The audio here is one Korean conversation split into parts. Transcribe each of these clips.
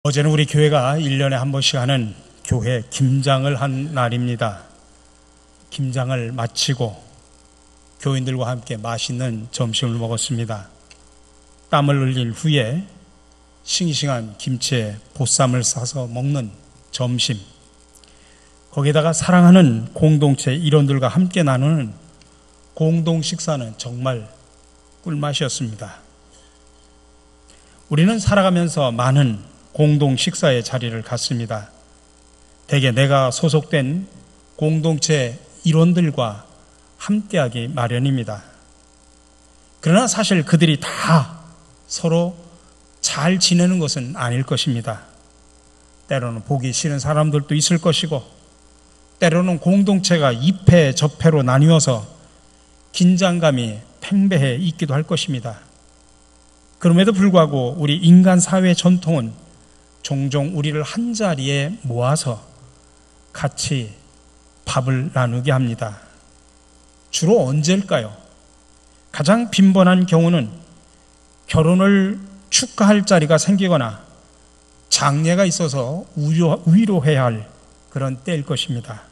어제는 우리 교회가 1년에 한 번씩 하는 교회 김장을 한 날입니다. 김장을 마치고 교인들과 함께 맛있는 점심을 먹었습니다. 땀을 흘린 후에 싱싱한 김치에 보쌈을 싸서 먹는 점심, 거기다가 사랑하는 공동체 일원들과 함께 나누는 공동 식사는 정말 꿀맛이었습니다. 우리는 살아가면서 많은 공동 식사의 자리를 갖습니다. 대개 내가 소속된 공동체 일원들과 함께하기 마련입니다. 그러나 사실 그들이 다 서로 잘 지내는 것은 아닐 것입니다. 때로는 보기 싫은 사람들도 있을 것이고, 때로는 공동체가 이패 저패로 나뉘어서 긴장감이 팽배해 있기도 할 것입니다. 그럼에도 불구하고 우리 인간 사회 전통은 종종 우리를 한자리에 모아서 같이 밥을 나누게 합니다. 주로 언제일까요? 가장 빈번한 경우는 결혼을 축하할 자리가 생기거나 장례가 있어서 위로해야 할 그런 때일 것입니다.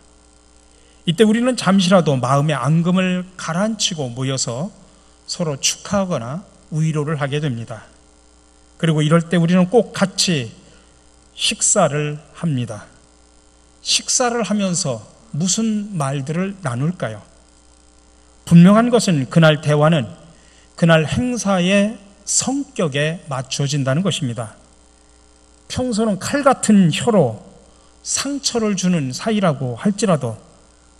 이때 우리는 잠시라도 마음의 앙금을 가라앉히고 모여서 서로 축하하거나 위로를 하게 됩니다. 그리고 이럴 때 우리는 꼭 같이 식사를 합니다. 식사를 하면서 무슨 말들을 나눌까요? 분명한 것은 그날 대화는 그날 행사의 성격에 맞춰진다는 것입니다. 평소는 칼 같은 혀로 상처를 주는 사이라고 할지라도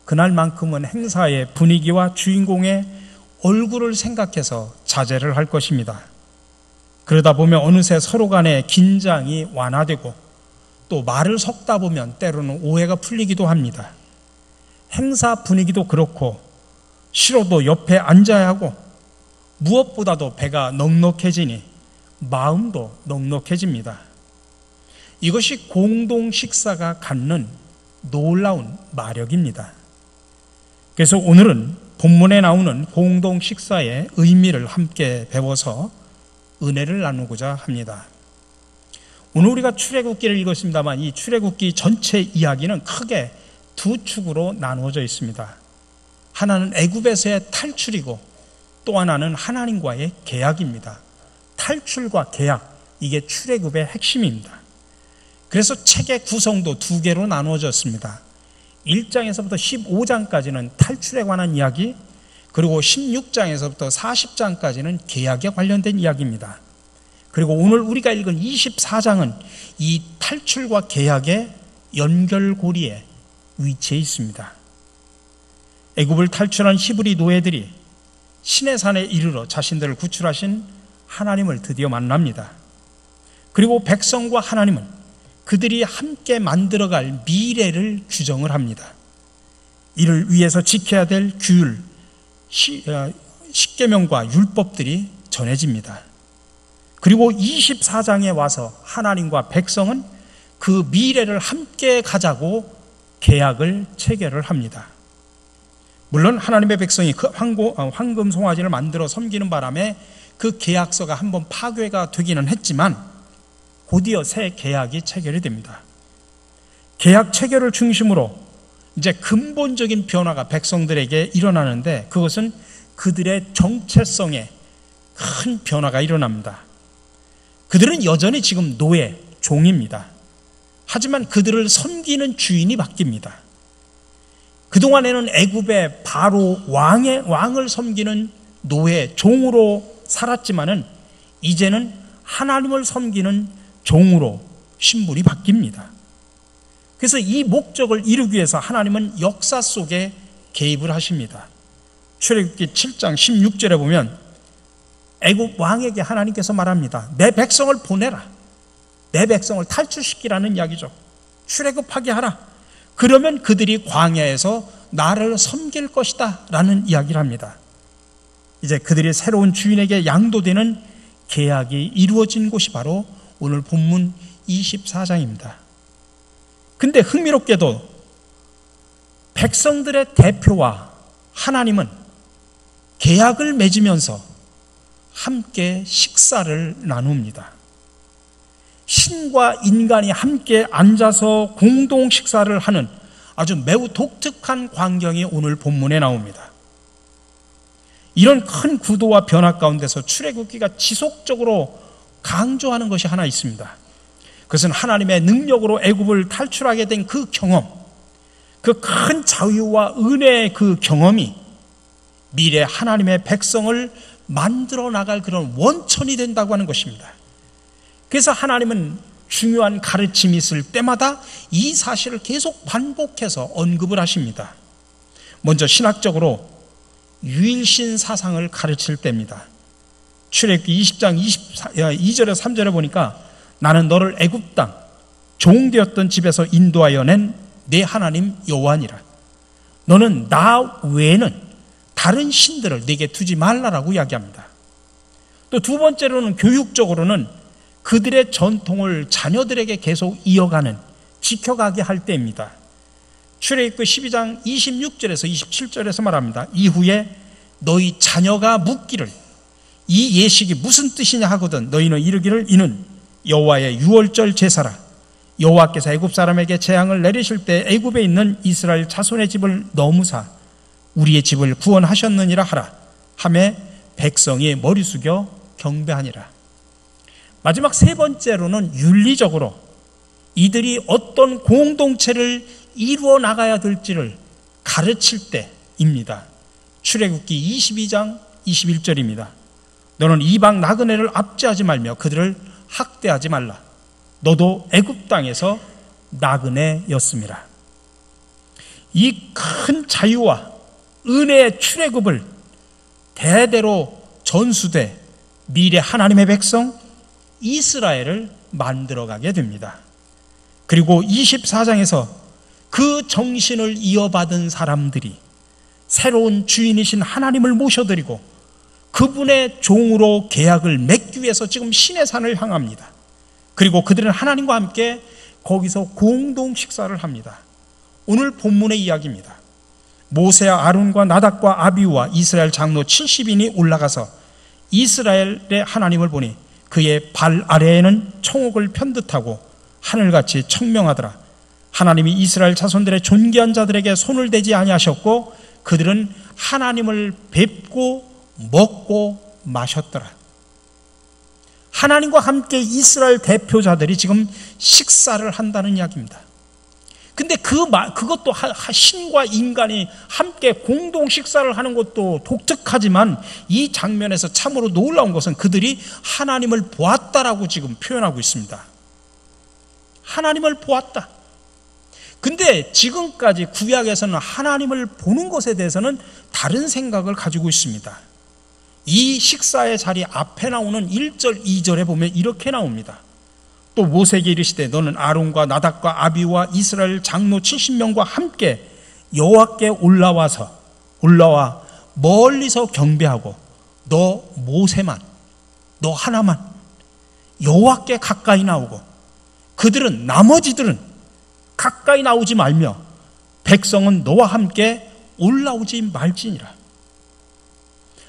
그날만큼은 행사의 분위기와 주인공의 얼굴을 생각해서 자제를 할 것입니다. 그러다 보면 어느새 서로 간의 긴장이 완화되고 또 말을 섞다 보면 때로는 오해가 풀리기도 합니다. 행사 분위기도 그렇고 싫어도 옆에 앉아야 하고 무엇보다도 배가 넉넉해지니 마음도 넉넉해집니다. 이것이 공동 식사가 갖는 놀라운 마력입니다. 그래서 오늘은 본문에 나오는 공동 식사의 의미를 함께 배워서 은혜를 나누고자 합니다. 오늘 우리가 출애굽기를 읽었습니다만 이 출애굽기 전체 이야기는 크게 두 축으로 나누어져 있습니다. 하나는 애굽에서의 탈출이고 또 하나는 하나님과의 계약입니다. 탈출과 계약, 이게 출애굽의 핵심입니다. 그래서 책의 구성도 두 개로 나누어졌습니다. 1장에서부터 15장까지는 탈출에 관한 이야기, 그리고 16장에서부터 40장까지는 계약에 관련된 이야기입니다. 그리고 오늘 우리가 읽은 24장은 이 탈출과 계약의 연결고리에 위치해 있습니다. 애굽을 탈출한 히브리 노예들이 시내산에 이르러 자신들을 구출하신 하나님을 드디어 만납니다. 그리고 백성과 하나님은 그들이 함께 만들어갈 미래를 규정을 합니다. 이를 위해서 지켜야 될 규율, 십계명과 율법들이 전해집니다. 그리고 24장에 와서 하나님과 백성은 그 미래를 함께 가자고 계약을 체결을 합니다. 물론 하나님의 백성이 그 황금 송아지를 만들어 섬기는 바람에 그 계약서가 한번 파괴가 되기는 했지만 곧이어 새 계약이 체결이 됩니다. 계약 체결을 중심으로 이제 근본적인 변화가 백성들에게 일어나는데 그것은 그들의 정체성에 큰 변화가 일어납니다. 그들은 여전히 지금 노예, 종입니다. 하지만 그들을 섬기는 주인이 바뀝니다. 그동안에는 애굽의 바로 왕을 섬기는 노예, 종으로 살았지만은 이제는 하나님을 섬기는 종으로 신분이 바뀝니다. 그래서 이 목적을 이루기 위해서 하나님은 역사 속에 개입을 하십니다. 출애굽기 7장 16절에 보면 애굽 왕에게 하나님께서 말합니다. 내 백성을 보내라. 내 백성을 탈출시키라는 이야기죠. 출애굽하게 하라. 그러면 그들이 광야에서 나를 섬길 것이다 라는 이야기를 합니다. 이제 그들이 새로운 주인에게 양도되는 계약이 이루어진 곳이 바로 오늘 본문 24장입니다. 근데 흥미롭게도 백성들의 대표와 하나님은 계약을 맺으면서 함께 식사를 나눕니다. 신과 인간이 함께 앉아서 공동 식사를 하는 아주 매우 독특한 광경이 오늘 본문에 나옵니다. 이런 큰 구도와 변화 가운데서 출애굽기가 지속적으로 강조하는 것이 하나 있습니다. 그것은 하나님의 능력으로 애굽을 탈출하게 된 그 경험, 그 큰 자유와 은혜의 그 경험이 미래 하나님의 백성을 만들어 나갈 그런 원천이 된다고 하는 것입니다. 그래서 하나님은 중요한 가르침이 있을 때마다 이 사실을 계속 반복해서 언급을 하십니다. 먼저 신학적으로 유일신 사상을 가르칠 때입니다. 출애굽기 20장 2절에 3절에 보니까 나는 너를 애굽 땅 종되었던 집에서 인도하여 낸 내 하나님 여호와니라. 너는 나 외에는 다른 신들을 내게 두지 말라라고 이야기합니다. 또 두 번째로는 교육적으로는 그들의 전통을 자녀들에게 계속 이어가는, 지켜가게 할 때입니다. 출애굽기 12장 26절에서 27절에서 말합니다. 이후에 너희 자녀가 묻기를 이 예식이 무슨 뜻이냐 하거든 너희는 이르기를 이는 여호와의 유월절 제사라. 여호와께서 애굽 사람에게 재앙을 내리실 때 애굽에 있는 이스라엘 자손의 집을 너무사 우리의 집을 구원하셨느니라 하라 하매 백성이 머리 숙여 경배하니라. 마지막 세 번째로는 윤리적으로 이들이 어떤 공동체를 이루어 나가야 될지를 가르칠 때입니다. 출애굽기 22장 21절입니다. 너는 이방 나그네를 압제하지 말며 그들을 학대하지 말라. 너도 애굽 땅에서 나그네였음이라. 이 큰 자유와 은혜의 출애굽을 대대로 전수돼 미래 하나님의 백성 이스라엘을 만들어가게 됩니다. 그리고 24장에서 그 정신을 이어받은 사람들이 새로운 주인이신 하나님을 모셔드리고 그분의 종으로 계약을 맺기 위해서 지금 신의 산을 향합니다. 그리고 그들은 하나님과 함께 거기서 공동 식사를 합니다. 오늘 본문의 이야기입니다. 모세와 아론과 나답과 아비우와 이스라엘 장로 70인이 올라가서 이스라엘의 하나님을 보니 그의 발 아래에는 청옥을 편듯하고 하늘같이 청명하더라. 하나님이 이스라엘 자손들의 존귀한 자들에게 손을 대지 아니하셨고 그들은 하나님을 뵙고 먹고 마셨더라. 하나님과 함께 이스라엘 대표자들이 지금 식사를 한다는 이야기입니다. 근데 그것도 신과 인간이 함께 공동 식사를 하는 것도 독특하지만 이 장면에서 참으로 놀라운 것은 그들이 하나님을 보았다라고 지금 표현하고 있습니다. 하나님을 보았다. 근데 지금까지 구약에서는 하나님을 보는 것에 대해서는 다른 생각을 가지고 있습니다. 이 식사의 자리 앞에 나오는 1절, 2절에 보면 이렇게 나옵니다. 또 모세에게 이르시되 너는 아론과 나답과 아비와 이스라엘 장로 70명과 함께 여호와께 올라와 멀리서 경배하고 너 모세만, 너 하나만 여호와께 가까이 나오고 그들은 나머지들은 가까이 나오지 말며 백성은 너와 함께 올라오지 말지니라.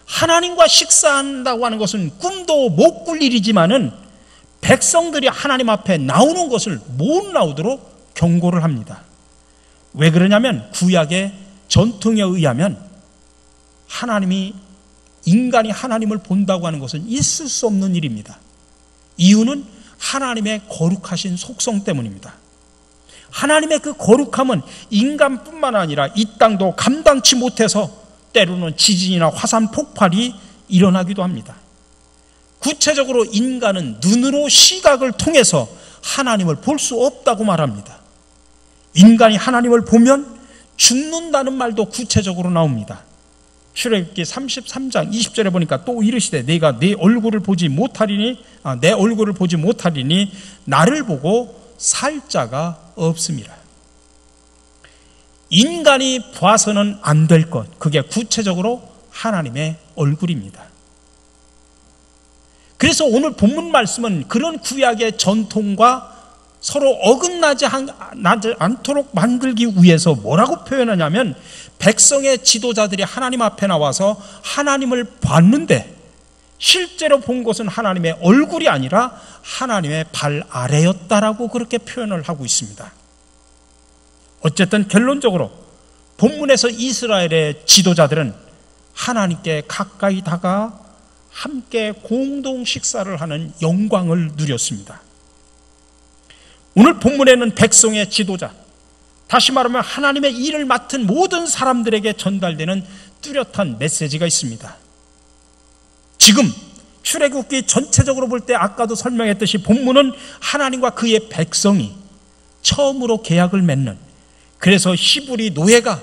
하나님과 식사한다고 하는 것은 꿈도 못 꿀 일이지만은 백성들이 하나님 앞에 나오는 것을 못 나오도록 경고를 합니다. 왜 그러냐면 구약의 전통에 의하면 인간이 하나님을 본다고 하는 것은 있을 수 없는 일입니다. 이유는 하나님의 거룩하신 속성 때문입니다. 하나님의 그 거룩함은 인간뿐만 아니라 이 땅도 감당치 못해서 때로는 지진이나 화산 폭발이 일어나기도 합니다. 구체적으로 인간은 눈으로 시각을 통해서 하나님을 볼 수 없다고 말합니다. 인간이 하나님을 보면 죽는다는 말도 구체적으로 나옵니다. 출애굽기 33장 20절에 보니까 또 이르시되 내가 내 얼굴을 보지 못하리니 나를 보고 살 자가 없음이라. 인간이 봐서는 안 될 것, 그게 구체적으로 하나님의 얼굴입니다. 그래서 오늘 본문 말씀은 그런 구약의 전통과 서로 어긋나지 않도록 만들기 위해서 뭐라고 표현하냐면 백성의 지도자들이 하나님 앞에 나와서 하나님을 봤는데 실제로 본 것은 하나님의 얼굴이 아니라 하나님의 발 아래였다라고 그렇게 표현을 하고 있습니다. 어쨌든 결론적으로 본문에서 이스라엘의 지도자들은 하나님께 가까이 다가 함께 공동 식사를 하는 영광을 누렸습니다. 오늘 본문에는 백성의 지도자, 다시 말하면 하나님의 일을 맡은 모든 사람들에게 전달되는 뚜렷한 메시지가 있습니다. 지금 출애굽기 전체적으로 볼 때 아까도 설명했듯이 본문은 하나님과 그의 백성이 처음으로 계약을 맺는, 그래서 히브리 노예가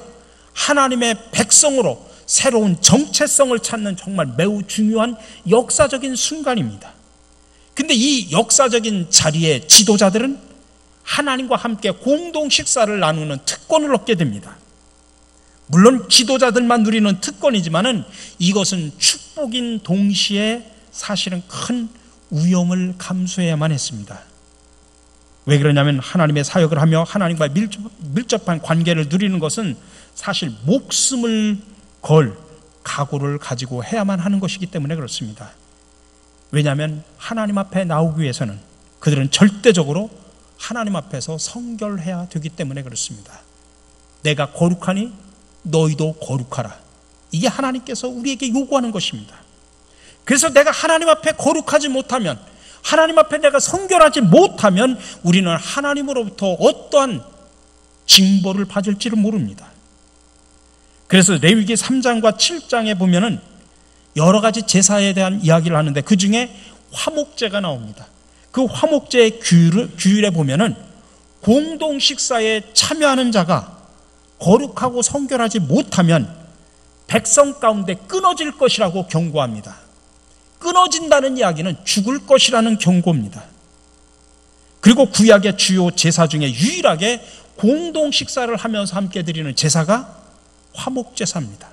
하나님의 백성으로 새로운 정체성을 찾는 정말 매우 중요한 역사적인 순간입니다. 근데 이 역사적인 자리에 지도자들은 하나님과 함께 공동 식사를 나누는 특권을 얻게 됩니다. 물론 지도자들만 누리는 특권이지만은 이것은 축복인 동시에 사실은 큰 위험을 감수해야만 했습니다. 왜 그러냐면 하나님의 사역을 하며 하나님과 밀접한 관계를 누리는 것은 사실 목숨을 걸 각오를 가지고 해야만 하는 것이기 때문에 그렇습니다. 왜냐하면 하나님 앞에 나오기 위해서는 그들은 절대적으로 하나님 앞에서 성결해야 되기 때문에 그렇습니다. 내가 거룩하니 너희도 거룩하라. 이게 하나님께서 우리에게 요구하는 것입니다. 그래서 내가 하나님 앞에 거룩하지 못하면, 하나님 앞에 내가 성결하지 못하면 우리는 하나님으로부터 어떠한 징벌을 받을지를 모릅니다. 그래서 레위기 3장과 7장에 보면은 여러 가지 제사에 대한 이야기를 하는데 그 중에 화목제가 나옵니다. 그 화목제의 규율에 보면은 공동 식사에 참여하는 자가 거룩하고 성결하지 못하면 백성 가운데 끊어질 것이라고 경고합니다. 끊어진다는 이야기는 죽을 것이라는 경고입니다. 그리고 구약의 주요 제사 중에 유일하게 공동 식사를 하면서 함께 드리는 제사가 화목제사입니다.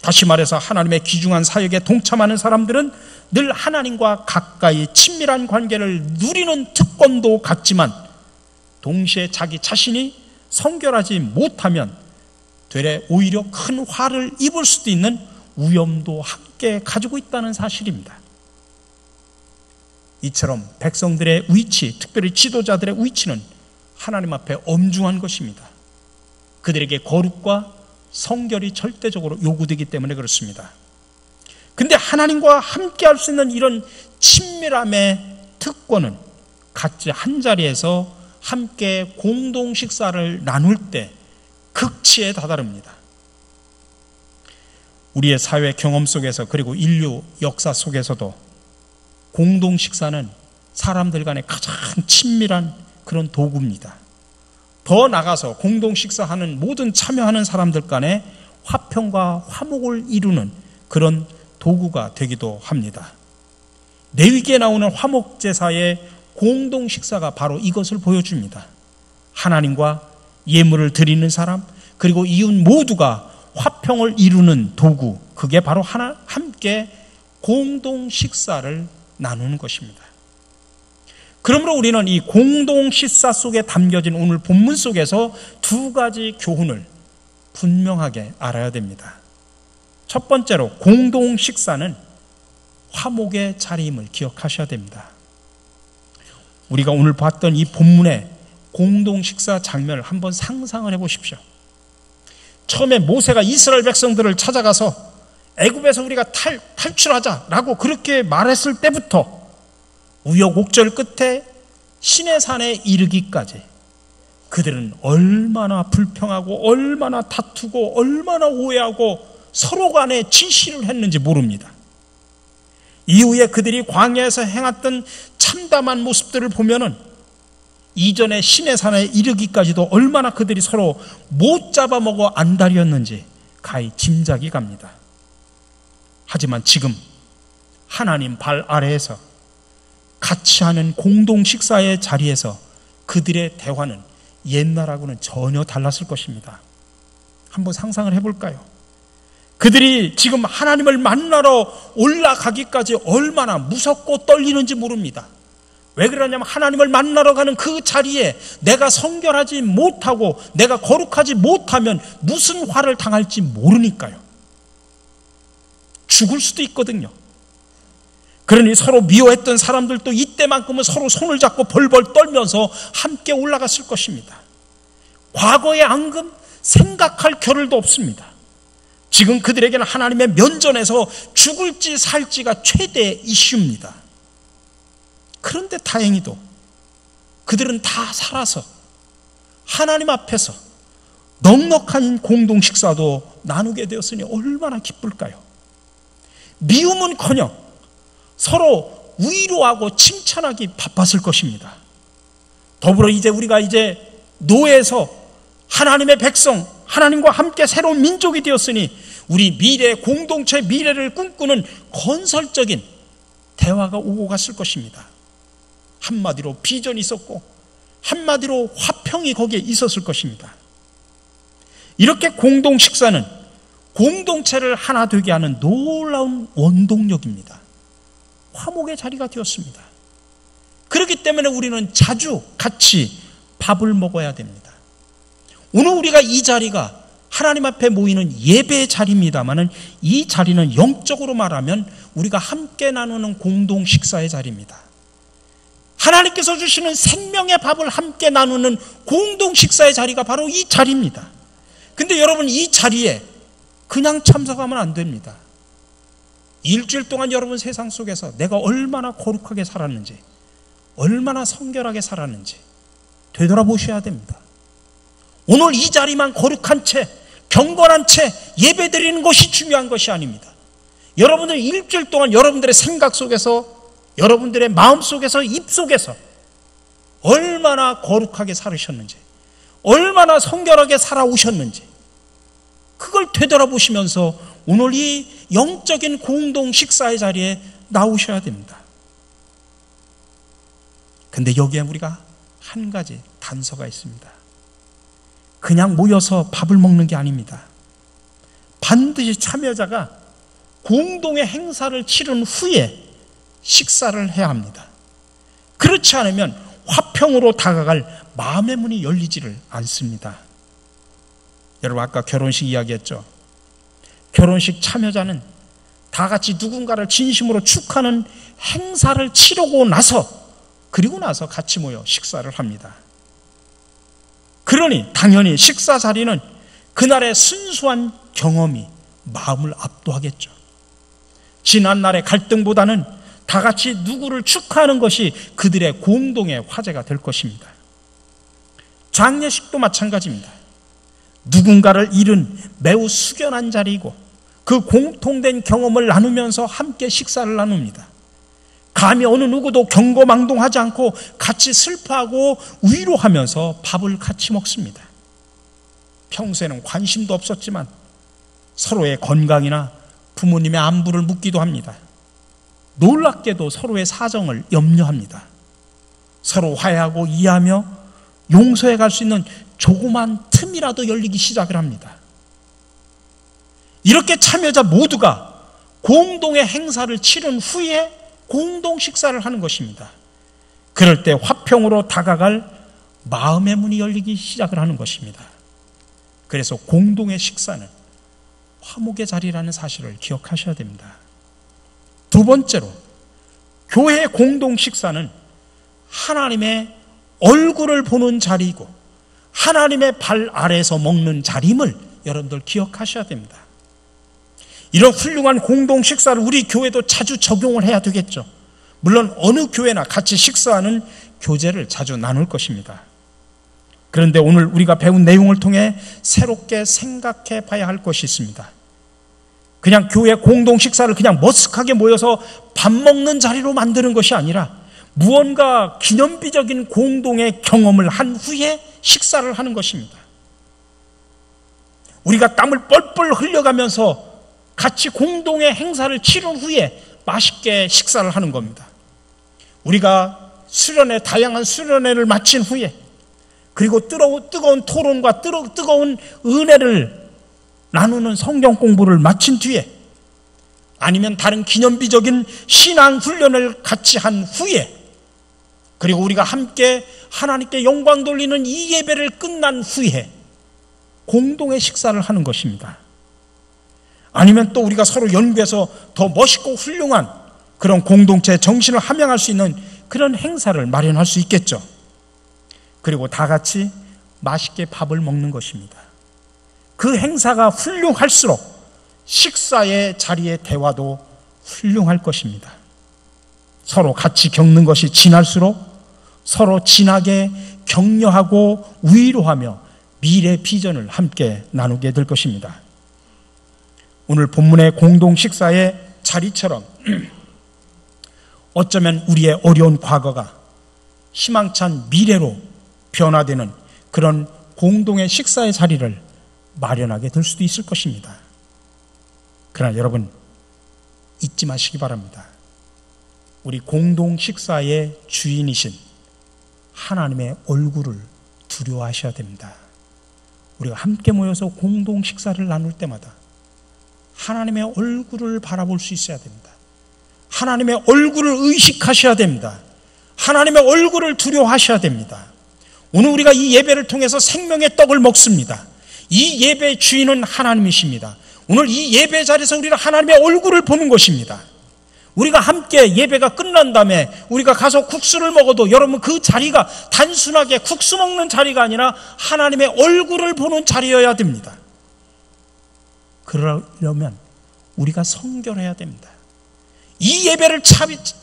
다시 말해서 하나님의 귀중한 사역에 동참하는 사람들은 늘 하나님과 가까이 친밀한 관계를 누리는 특권도 갖지만 동시에 자기 자신이 성결하지 못하면 되레 오히려 큰 화를 입을 수도 있는 위험도 함께 가지고 있다는 사실입니다. 이처럼 백성들의 위치, 특별히 지도자들의 위치는 하나님 앞에 엄중한 것입니다. 그들에게 거룩과 성결이 절대적으로 요구되기 때문에 그렇습니다. 근데 하나님과 함께 할 수 있는 이런 친밀함의 특권은 각자 한 자리에서 함께 공동 식사를 나눌 때 극치에 다다릅니다. 우리의 사회 경험 속에서 그리고 인류 역사 속에서도 공동 식사는 사람들 간의 가장 친밀한 그런 도구입니다. 더 나가서 공동 식사하는 모든 참여하는 사람들 간에 화평과 화목을 이루는 그런 도구가 되기도 합니다. 레위기에 나오는 화목제사의 공동 식사가 바로 이것을 보여줍니다. 하나님과 예물을 드리는 사람, 그리고 이웃 모두가 화평을 이루는 도구, 그게 바로 함께 공동 식사를 나누는 것입니다. 그러므로 우리는 이 공동 식사 속에 담겨진 오늘 본문 속에서 두 가지 교훈을 분명하게 알아야 됩니다. 첫 번째로 공동 식사는 화목의 자리임을 기억하셔야 됩니다. 우리가 오늘 봤던 이 본문의 공동 식사 장면을 한번 상상을 해보십시오. 처음에 모세가 이스라엘 백성들을 찾아가서 애굽에서 우리가 탈출하자라고 그렇게 말했을 때부터 우여곡절 끝에 시내산에 이르기까지 그들은 얼마나 불평하고 얼마나 다투고 얼마나 오해하고 서로 간에 진실을 했는지 모릅니다. 이후에 그들이 광야에서 행했던 참담한 모습들을 보면은 이전에 시내산에 이르기까지도 얼마나 그들이 서로 못 잡아먹어 안달이었는지 가히 짐작이 갑니다. 하지만 지금 하나님 발 아래에서 같이 하는 공동 식사의 자리에서 그들의 대화는 옛날하고는 전혀 달랐을 것입니다. 한번 상상을 해볼까요? 그들이 지금 하나님을 만나러 올라가기까지 얼마나 무섭고 떨리는지 모릅니다. 왜 그러냐면 하나님을 만나러 가는 그 자리에 내가 성결하지 못하고 내가 거룩하지 못하면 무슨 화를 당할지 모르니까요. 죽을 수도 있거든요. 그러니 서로 미워했던 사람들도 이때만큼은 서로 손을 잡고 벌벌 떨면서 함께 올라갔을 것입니다. 과거의 앙금 생각할 겨를도 없습니다. 지금 그들에게는 하나님의 면전에서 죽을지 살지가 최대 이슈입니다. 그런데 다행히도 그들은 다 살아서 하나님 앞에서 넉넉한 공동 식사도 나누게 되었으니 얼마나 기쁠까요? 미움은커녕 서로 위로하고 칭찬하기 바빴을 것입니다. 더불어 우리가 노예에서 하나님의 백성, 하나님과 함께 새로운 민족이 되었으니 우리 미래, 공동체 미래를 꿈꾸는 건설적인 대화가 오고 갔을 것입니다. 한마디로 비전이 있었고 한마디로 화평이 거기에 있었을 것입니다. 이렇게 공동 식사는 공동체를 하나 되게 하는 놀라운 원동력입니다. 화목의 자리가 되었습니다. 그렇기 때문에 우리는 자주 같이 밥을 먹어야 됩니다. 오늘 우리가 이 자리가 하나님 앞에 모이는 예배의 자리입니다마는 이 자리는 영적으로 말하면 우리가 함께 나누는 공동 식사의 자리입니다. 하나님께서 주시는 생명의 밥을 함께 나누는 공동 식사의 자리가 바로 이 자리입니다. 근데 여러분, 이 자리에 그냥 참석하면 안 됩니다. 일주일 동안 여러분 세상 속에서 내가 얼마나 거룩하게 살았는지, 얼마나 성결하게 살았는지 되돌아보셔야 됩니다. 오늘 이 자리만 거룩한 채, 경건한 채 예배 드리는 것이 중요한 것이 아닙니다. 여러분들 일주일 동안 여러분들의 생각 속에서, 여러분들의 마음 속에서, 입 속에서 얼마나 거룩하게 살으셨는지, 얼마나 성결하게 살아오셨는지 그걸 되돌아보시면서 오늘 이 영적인 공동 식사의 자리에 나오셔야 됩니다. 근데 여기에 우리가 한 가지 단서가 있습니다. 그냥 모여서 밥을 먹는 게 아닙니다. 반드시 참여자가 공동의 행사를 치른 후에 식사를 해야 합니다. 그렇지 않으면 화평으로 다가갈 마음의 문이 열리지를 않습니다. 여러분, 아까 결혼식 이야기했죠. 결혼식 참여자는 다 같이 누군가를 진심으로 축하하는 행사를 치르고 나서, 그리고 나서 같이 모여 식사를 합니다. 그러니 당연히 식사 자리는 그날의 순수한 경험이 마음을 압도하겠죠. 지난날의 갈등보다는 다 같이 누구를 축하하는 것이 그들의 공동의 화제가 될 것입니다. 장례식도 마찬가지입니다. 누군가를 잃은 매우 숙연한 자리이고 그 공통된 경험을 나누면서 함께 식사를 나눕니다. 감히 어느 누구도 경거망동하지 않고 같이 슬퍼하고 위로하면서 밥을 같이 먹습니다. 평소에는 관심도 없었지만 서로의 건강이나 부모님의 안부를 묻기도 합니다. 놀랍게도 서로의 사정을 염려합니다. 서로 화해하고 이해하며 용서해 갈 수 있는 조그만 틈이라도 열리기 시작을 합니다. 이렇게 참여자 모두가 공동의 행사를 치른 후에 공동 식사를 하는 것입니다. 그럴 때 화평으로 다가갈 마음의 문이 열리기 시작을 하는 것입니다. 그래서 공동의 식사는 화목의 자리라는 사실을 기억하셔야 됩니다. 두 번째로, 교회의 공동 식사는 하나님의 얼굴을 보는 자리이고 하나님의 발 아래에서 먹는 자리임을 여러분들 기억하셔야 됩니다. 이런 훌륭한 공동 식사를 우리 교회도 자주 적용을 해야 되겠죠. 물론 어느 교회나 같이 식사하는 교제를 자주 나눌 것입니다. 그런데 오늘 우리가 배운 내용을 통해 새롭게 생각해 봐야 할 것이 있습니다. 그냥 교회 공동 식사를 그냥 머쓱하게 모여서 밥 먹는 자리로 만드는 것이 아니라 무언가 기념비적인 공동의 경험을 한 후에 식사를 하는 것입니다. 우리가 땀을 뻘뻘 흘려가면서 같이 공동의 행사를 치른 후에 맛있게 식사를 하는 겁니다. 우리가 수련회, 다양한 수련회를 마친 후에, 그리고 뜨거운 토론과 뜨거운 은혜를 나누는 성경 공부를 마친 뒤에, 아니면 다른 기념비적인 신앙 훈련을 같이 한 후에, 그리고 우리가 함께 하나님께 영광 돌리는 이 예배를 끝난 후에 공동의 식사를 하는 것입니다. 아니면 또 우리가 서로 연구해서 더 멋있고 훌륭한 그런 공동체 정신을 함양할 수 있는 그런 행사를 마련할 수 있겠죠. 그리고 다 같이 맛있게 밥을 먹는 것입니다. 그 행사가 훌륭할수록 식사의 자리의 대화도 훌륭할 것입니다. 서로 같이 겪는 것이 진할수록 서로 진하게 격려하고 위로하며 미래 비전을 함께 나누게 될 것입니다. 오늘 본문의 공동 식사의 자리처럼 어쩌면 우리의 어려운 과거가 희망찬 미래로 변화되는 그런 공동의 식사의 자리를 마련하게 될 수도 있을 것입니다. 그러나 여러분 잊지 마시기 바랍니다. 우리 공동 식사의 주인이신 하나님의 얼굴을 두려워하셔야 됩니다. 우리가 함께 모여서 공동 식사를 나눌 때마다 하나님의 얼굴을 바라볼 수 있어야 됩니다. 하나님의 얼굴을 의식하셔야 됩니다. 하나님의 얼굴을 두려워하셔야 됩니다. 오늘 우리가 이 예배를 통해서 생명의 떡을 먹습니다. 이 예배의 주인은 하나님이십니다. 오늘 이 예배 자리에서 우리가 하나님의 얼굴을 보는 것입니다. 우리가 함께 예배가 끝난 다음에 우리가 가서 국수를 먹어도 여러분 그 자리가 단순하게 국수 먹는 자리가 아니라 하나님의 얼굴을 보는 자리여야 됩니다. 그러려면 우리가 성결해야 됩니다. 이 예배를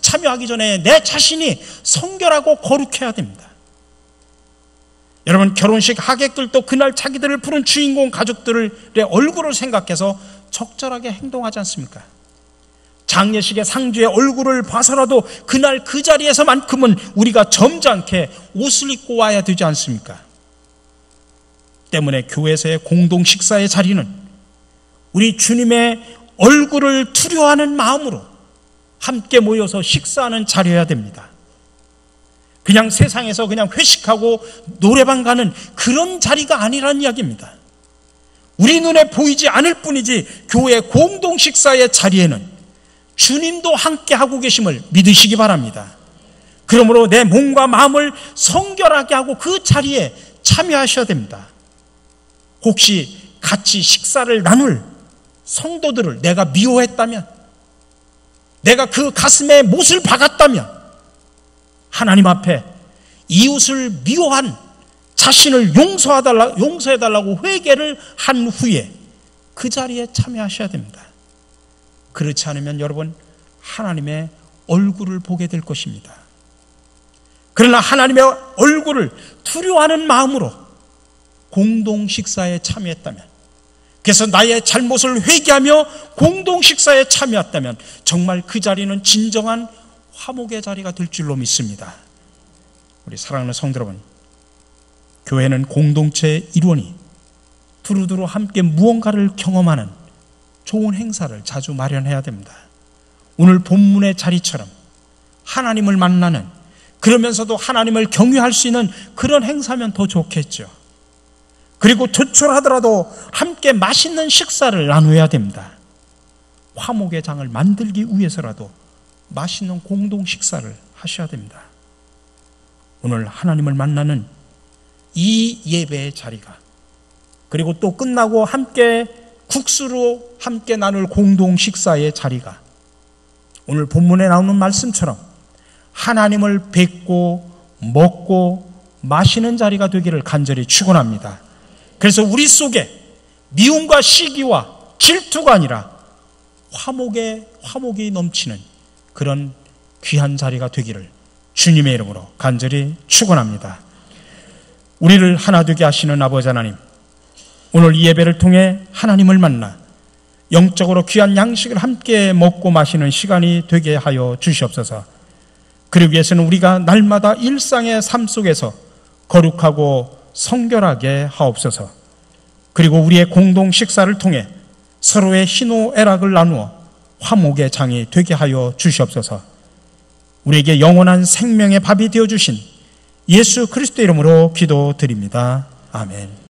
참여하기 전에 내 자신이 성결하고 거룩해야 됩니다. 여러분 결혼식 하객들도 그날 자기들을 부른 주인공 가족들의 얼굴을 생각해서 적절하게 행동하지 않습니까? 장례식의 상주의 얼굴을 봐서라도 그날 그 자리에서만큼은 우리가 점잖게 옷을 입고 와야 되지 않습니까? 때문에 교회에서의 공동 식사의 자리는 우리 주님의 얼굴을 두려워하는 마음으로 함께 모여서 식사하는 자리여야 됩니다. 그냥 세상에서 그냥 회식하고 노래방 가는 그런 자리가 아니라는 이야기입니다. 우리 눈에 보이지 않을 뿐이지 교회 공동 식사의 자리에는 주님도 함께 하고 계심을 믿으시기 바랍니다. 그러므로 내 몸과 마음을 성결하게 하고 그 자리에 참여하셔야 됩니다. 혹시 같이 식사를 나눌 성도들을 내가 미워했다면, 내가 그 가슴에 못을 박았다면 하나님 앞에 이웃을 미워한 자신을 용서해달라고 회개를 한 후에 그 자리에 참여하셔야 됩니다. 그렇지 않으면 여러분 하나님의 얼굴을 보게 될 것입니다. 그러나 하나님의 얼굴을 두려워하는 마음으로 공동 식사에 참여했다면, 그래서 나의 잘못을 회개하며 공동 식사에 참여했다면 정말 그 자리는 진정한 화목의 자리가 될 줄로 믿습니다. 우리 사랑하는 성도 여러분, 교회는 공동체의 일원이 두루두루 함께 무언가를 경험하는 좋은 행사를 자주 마련해야 됩니다. 오늘 본문의 자리처럼 하나님을 만나는, 그러면서도 하나님을 경유할 수 있는 그런 행사면 더 좋겠죠. 그리고 조촐하더라도 함께 맛있는 식사를 나누어야 됩니다. 화목의 장을 만들기 위해서라도 맛있는 공동 식사를 하셔야 됩니다. 오늘 하나님을 만나는 이 예배의 자리가, 그리고 또 끝나고 함께 국수로 함께 나눌 공동 식사의 자리가 오늘 본문에 나오는 말씀처럼 하나님을 뵙고 먹고 마시는 자리가 되기를 간절히 축원합니다. 그래서 우리 속에 미움과 시기와 질투가 아니라 화목이 넘치는 그런 귀한 자리가 되기를 주님의 이름으로 간절히 축원합니다. 우리를 하나 되게 하시는 아버지 하나님, 오늘 이 예배를 통해 하나님을 만나 영적으로 귀한 양식을 함께 먹고 마시는 시간이 되게 하여 주시옵소서. 그러기 위해서는 우리가 날마다 일상의 삶 속에서 거룩하고 성결하게 하옵소서. 그리고 우리의 공동 식사를 통해 서로의 희노애락을 나누어 화목의 장이 되게 하여 주시옵소서. 우리에게 영원한 생명의 밥이 되어주신 예수 그리스도 이름으로 기도드립니다. 아멘.